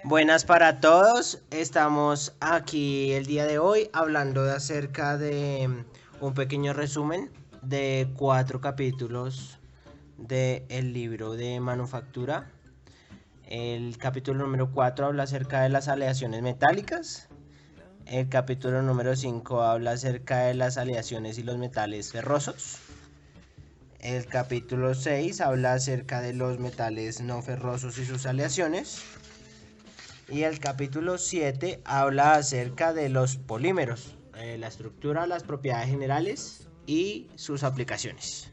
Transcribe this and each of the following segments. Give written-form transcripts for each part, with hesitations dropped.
Buenas para todos, estamos aquí el día de hoy hablando acerca de un pequeño resumen de 4 capítulos del libro de manufactura. El capítulo número 4 habla acerca de las aleaciones metálicas. El capítulo número 5 habla acerca de las aleaciones y los metales ferrosos. El capítulo 6 habla acerca de los metales no ferrosos y sus aleaciones. Y el capítulo 7 habla acerca de los polímeros, la estructura, las propiedades generales y sus aplicaciones.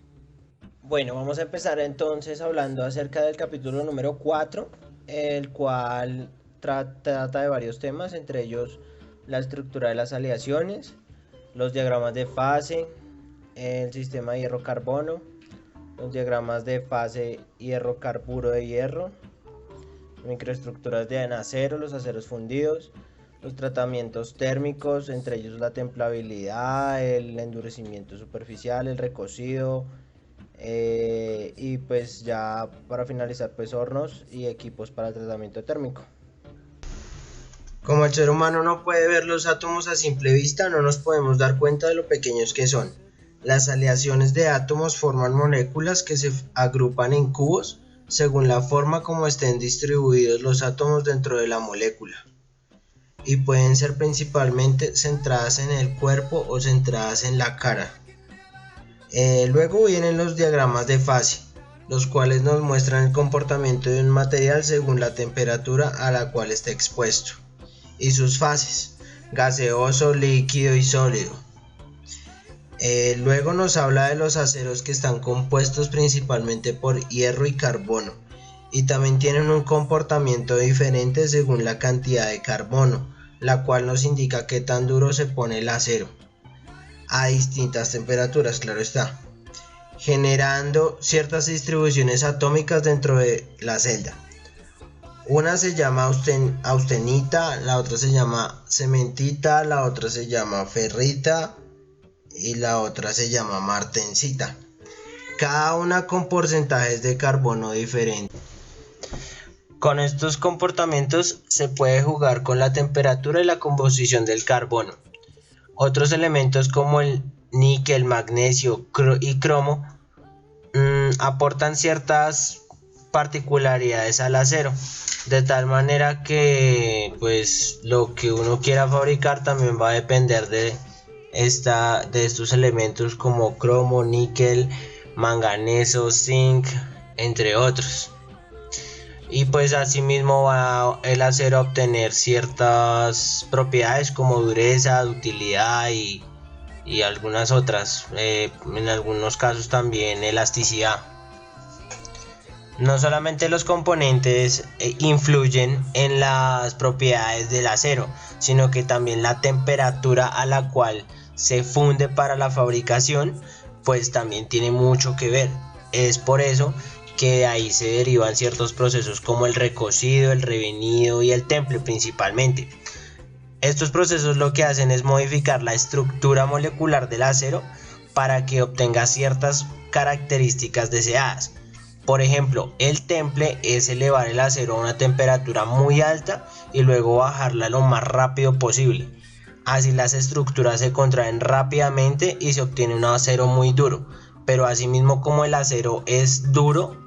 Bueno, vamos a empezar entonces hablando acerca del capítulo número 4, el cual trata de varios temas, entre ellos la estructura de las aleaciones, los diagramas de fase, el sistema hierro-carbono, los diagramas de fase hierro-carburo de hierro, microestructuras de acero, los aceros fundidos, los tratamientos térmicos, entre ellos la templabilidad, el endurecimiento superficial, el recocido, y pues ya para finalizar pues hornos y equipos para tratamiento térmico. Como el ser humano no puede ver los átomos a simple vista, no nos podemos dar cuenta de lo pequeños que son. Las aleaciones de átomos forman moléculas que se agrupan en cubos según la forma como estén distribuidos los átomos dentro de la molécula, y pueden ser principalmente centradas en el cuerpo o centradas en la cara. Luego vienen los diagramas de fase, los cuales nos muestran el comportamiento de un material según la temperatura a la cual está expuesto, y sus fases, gaseoso, líquido y sólido. Luego nos habla de los aceros, que están compuestos principalmente por hierro y carbono, y también tienen un comportamiento diferente según la cantidad de carbono, la cual nos indica qué tan duro se pone el acero, a distintas temperaturas, claro está, generando ciertas distribuciones atómicas dentro de la celda. Una se llama austenita, la otra se llama cementita, la otra se llama ferrita y la otra se llama martensita, cada una con porcentajes de carbono diferentes. Con estos comportamientos se puede jugar con la temperatura y la composición del carbono. Otros elementos como el níquel, magnesio y cromo aportan ciertas particularidades al acero, de tal manera que pues lo que uno quiera fabricar también va a depender de estos elementos como cromo, níquel, manganeso, zinc, entre otros. Y pues asimismo va el acero a obtener ciertas propiedades como dureza, ductilidad y algunas otras, en algunos casos también elasticidad. No solamente los componentes influyen en las propiedades del acero, sino que también la temperatura a la cual se funde para la fabricación pues también tiene mucho que ver. Es por eso que de ahí se derivan ciertos procesos como el recocido, el revenido y el temple principalmente. Estos procesos lo que hacen es modificar la estructura molecular del acero para que obtenga ciertas características deseadas. Por ejemplo, el temple es elevar el acero a una temperatura muy alta y luego bajarla lo más rápido posible. Así las estructuras se contraen rápidamente y se obtiene un acero muy duro, pero asimismo como el acero es duro,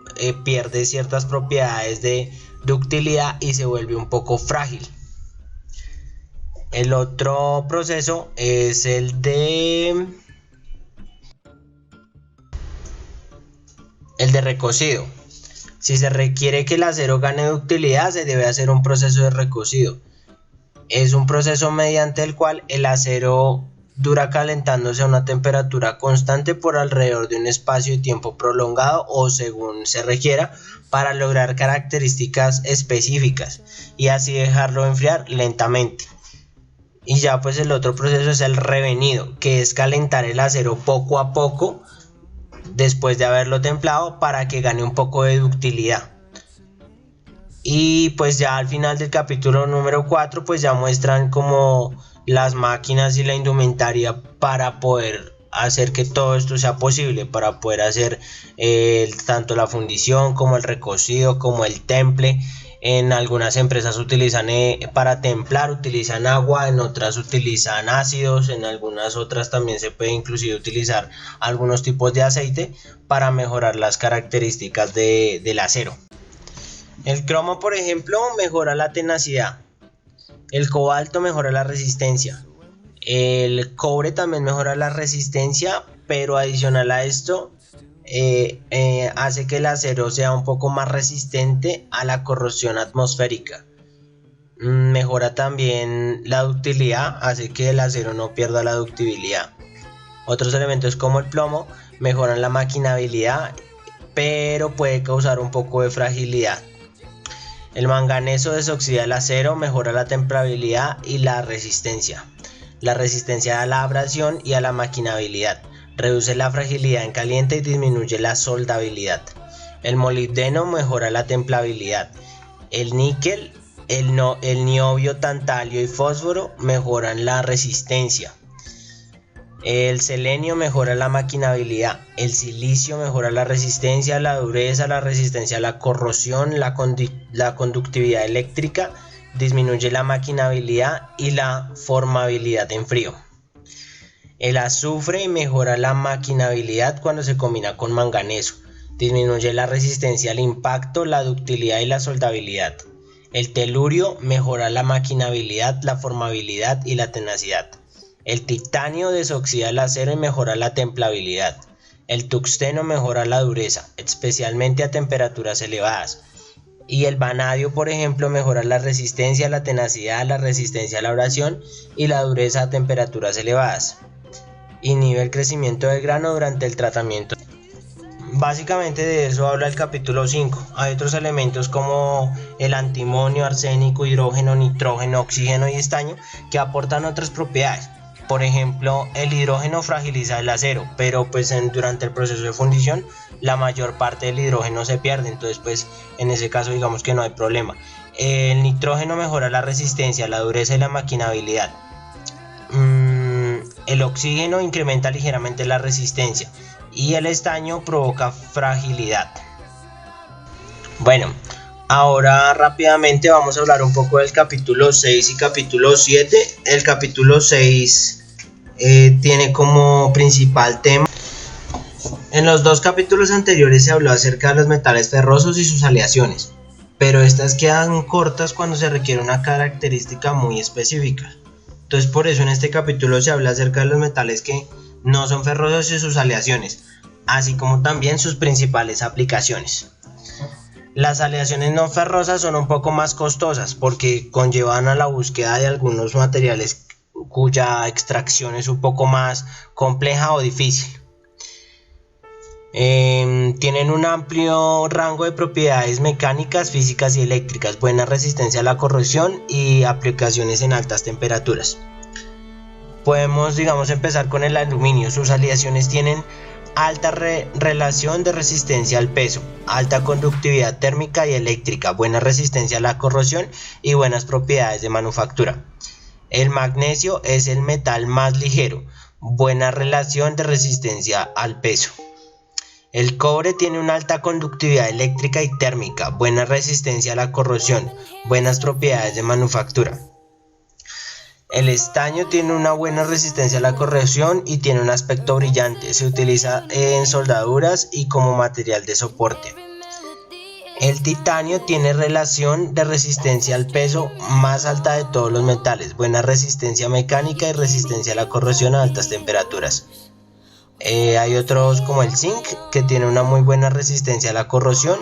pierde ciertas propiedades de ductilidad y se vuelve un poco frágil. El otro proceso es el de recocido. Si se requiere que el acero gane ductilidad, se debe hacer un proceso de recocido. Es un proceso mediante el cual el acero dura calentándose a una temperatura constante por alrededor de un espacio de tiempo prolongado o según se requiera para lograr características específicas y así dejarlo enfriar lentamente. Y ya pues el otro proceso es el revenido, que es calentar el acero poco a poco después de haberlo templado para que gane un poco de ductilidad. Y pues ya al final del capítulo número 4 pues ya muestran como las máquinas y la indumentaria para poder hacer que todo esto sea posible para poder hacer tanto la fundición como el recocido como el temple. En algunas empresas utilizan para templar utilizan agua, en otras utilizan ácidos, en algunas otras también se puede inclusive utilizar algunos tipos de aceite para mejorar las características del acero. El cromo, por ejemplo, mejora la tenacidad. El cobalto mejora la resistencia. El cobre también mejora la resistencia, pero adicional a esto hace que el acero sea un poco más resistente a la corrosión atmosférica. Mejora también la ductilidad, hace que el acero no pierda la ductibilidad. Otros elementos como el plomo mejoran la maquinabilidad, pero puede causar un poco de fragilidad. El manganeso desoxida el acero, mejora la templabilidad y la resistencia. La resistencia a la abrasión y a la maquinabilidad. Reduce la fragilidad en caliente y disminuye la soldabilidad. El molibdeno mejora la templabilidad. El níquel, el niobio, tantalio y fósforo mejoran la resistencia. El selenio mejora la maquinabilidad. El silicio mejora la resistencia, la dureza, la resistencia a la corrosión, la conductividad eléctrica, disminuye la maquinabilidad y la formabilidad en frío. El azufre mejora la maquinabilidad cuando se combina con manganeso, disminuye la resistencia al impacto, la ductilidad y la soldabilidad. El telurio mejora la maquinabilidad, la formabilidad y la tenacidad. El titanio desoxida el acero y mejora la templabilidad. El tungsteno mejora la dureza, especialmente a temperaturas elevadas. Y el vanadio, por ejemplo, mejora la resistencia, la tenacidad, la resistencia a la abrasión y la dureza a temperaturas elevadas. Inhibe el crecimiento del grano durante el tratamiento. Básicamente de eso habla el capítulo 5. Hay otros elementos como el antimonio, arsénico, hidrógeno, nitrógeno, oxígeno y estaño que aportan otras propiedades. Por ejemplo, el hidrógeno fragiliza el acero, pero pues durante el proceso de fundición la mayor parte del hidrógeno se pierde, entonces pues en ese caso digamos que no hay problema. El nitrógeno mejora la resistencia, la dureza y la maquinabilidad. El oxígeno incrementa ligeramente la resistencia y el estaño provoca fragilidad. Bueno, ahora rápidamente vamos a hablar un poco del capítulo 6 y capítulo 7. El capítulo 6 tiene como principal tema. En los dos capítulos anteriores se habló acerca de los metales ferrosos y sus aleaciones, pero estas quedan cortas cuando se requiere una característica muy específica. Entonces por eso en este capítulo se habla acerca de los metales que no son ferrosos y sus aleaciones, así como también sus principales aplicaciones. Las aleaciones no ferrosas son un poco más costosas porque conllevan a la búsqueda de algunos materiales cuya extracción es un poco más compleja o difícil. Tienen un amplio rango de propiedades mecánicas, físicas y eléctricas, buena resistencia a la corrosión y aplicaciones en altas temperaturas. Podemos, empezar con el aluminio. Sus aleaciones tienen alta relación de resistencia al peso, alta conductividad térmica y eléctrica, buena resistencia a la corrosión y buenas propiedades de manufactura. El magnesio es el metal más ligero, buena relación de resistencia al peso. El cobre tiene una alta conductividad eléctrica y térmica, buena resistencia a la corrosión, buenas propiedades de manufactura. El estaño tiene una buena resistencia a la corrosión y tiene un aspecto brillante, se utiliza en soldaduras y como material de soporte. El titanio tiene relación de resistencia al peso más alta de todos los metales, buena resistencia mecánica y resistencia a la corrosión a altas temperaturas. Hay otros como el zinc, que tiene una muy buena resistencia a la corrosión,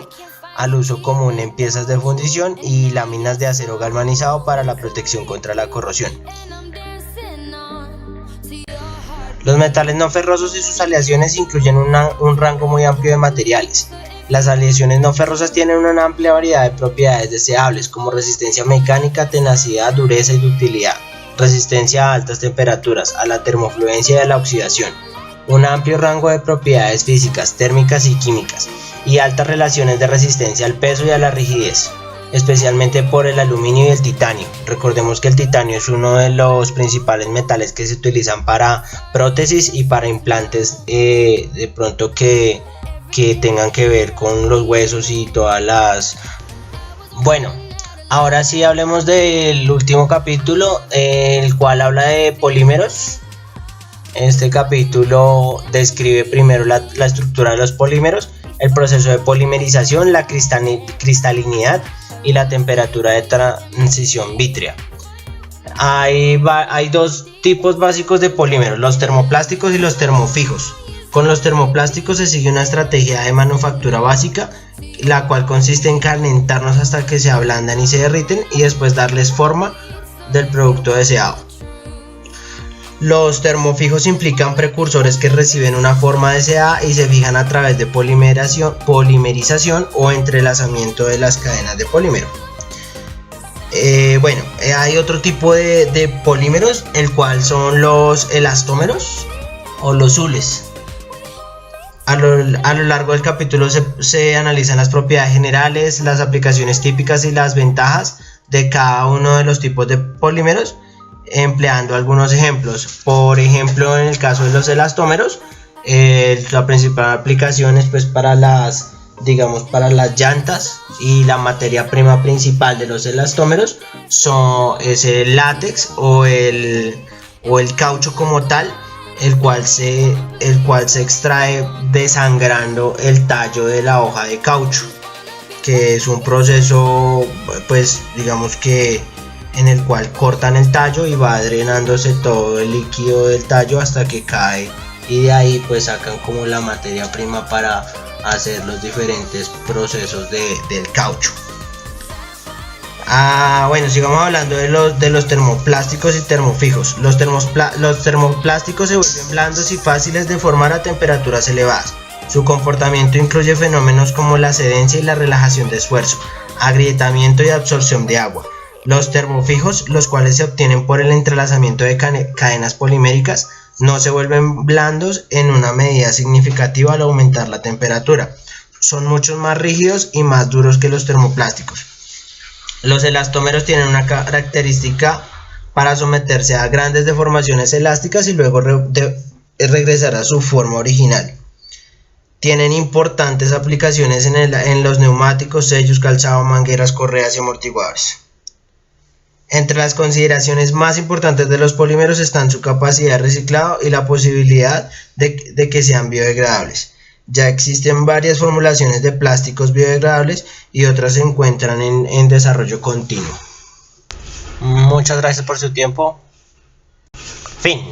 al uso común en piezas de fundición y láminas de acero galvanizado para la protección contra la corrosión. Los metales no ferrosos y sus aleaciones incluyen un rango muy amplio de materiales. Las aleaciones no ferrosas tienen una amplia variedad de propiedades deseables como resistencia mecánica, tenacidad, dureza y ductilidad, resistencia a altas temperaturas, a la termofluencia y a la oxidación, un amplio rango de propiedades físicas, térmicas y químicas, y altas relaciones de resistencia al peso y a la rigidez. especialmente por el aluminio y el titanio. Recordemos que el titanio es uno de los principales metales que se utilizan para prótesis y para implantes de pronto que tengan que ver con los huesos y todas las... Bueno, ahora sí hablemos del último capítulo, el cual habla de polímeros. Este capítulo describe primero la estructura de los polímeros, el proceso de polimerización, la cristalinidad y la temperatura de transición vítrea. Hay dos tipos básicos de polímeros, los termoplásticos y los termofijos. Con los termoplásticos se sigue una estrategia de manufactura básica, la cual consiste en calentarnos hasta que se ablandan y se derriten y después darles forma del producto deseado. Los termofijos implican precursores que reciben una forma deseada y se fijan a través de polimerización o entrelazamiento de las cadenas de polímero. Hay otro tipo de polímeros, el cual son los elastómeros o los hules. A lo largo del capítulo se analizan las propiedades generales, las aplicaciones típicas y las ventajas de cada uno de los tipos de polímeros, empleando algunos ejemplos. Por ejemplo, en el caso de los elastómeros, la principal aplicación es pues para las llantas, y la materia prima principal de los elastómeros es el látex o el caucho como tal, el cual se extrae desangrando el tallo de la hoja de caucho, que es un proceso pues digamos que en el cual cortan el tallo y va drenándose todo el líquido del tallo hasta que cae, y de ahí pues sacan como la materia prima para hacer los diferentes procesos del caucho. Sigamos hablando de los termoplásticos y termofijos. Los termoplásticos se vuelven blandos y fáciles de formar a temperaturas elevadas. Su comportamiento incluye fenómenos como la cedencia y la relajación de esfuerzo, agrietamiento y absorción de agua. Los termofijos, los cuales se obtienen por el entrelazamiento de cadenas poliméricas, no se vuelven blandos en una medida significativa al aumentar la temperatura. Son mucho más rígidos y más duros que los termoplásticos. Los elastómeros tienen una característica para someterse a grandes deformaciones elásticas y luego regresar a su forma original. Tienen importantes aplicaciones en los neumáticos, sellos, calzado, mangueras, correas y amortiguadores. Entre las consideraciones más importantes de los polímeros están su capacidad de reciclado y la posibilidad de que sean biodegradables. Ya existen varias formulaciones de plásticos biodegradables y otras se encuentran en desarrollo continuo. Muchas gracias por su tiempo. Fin.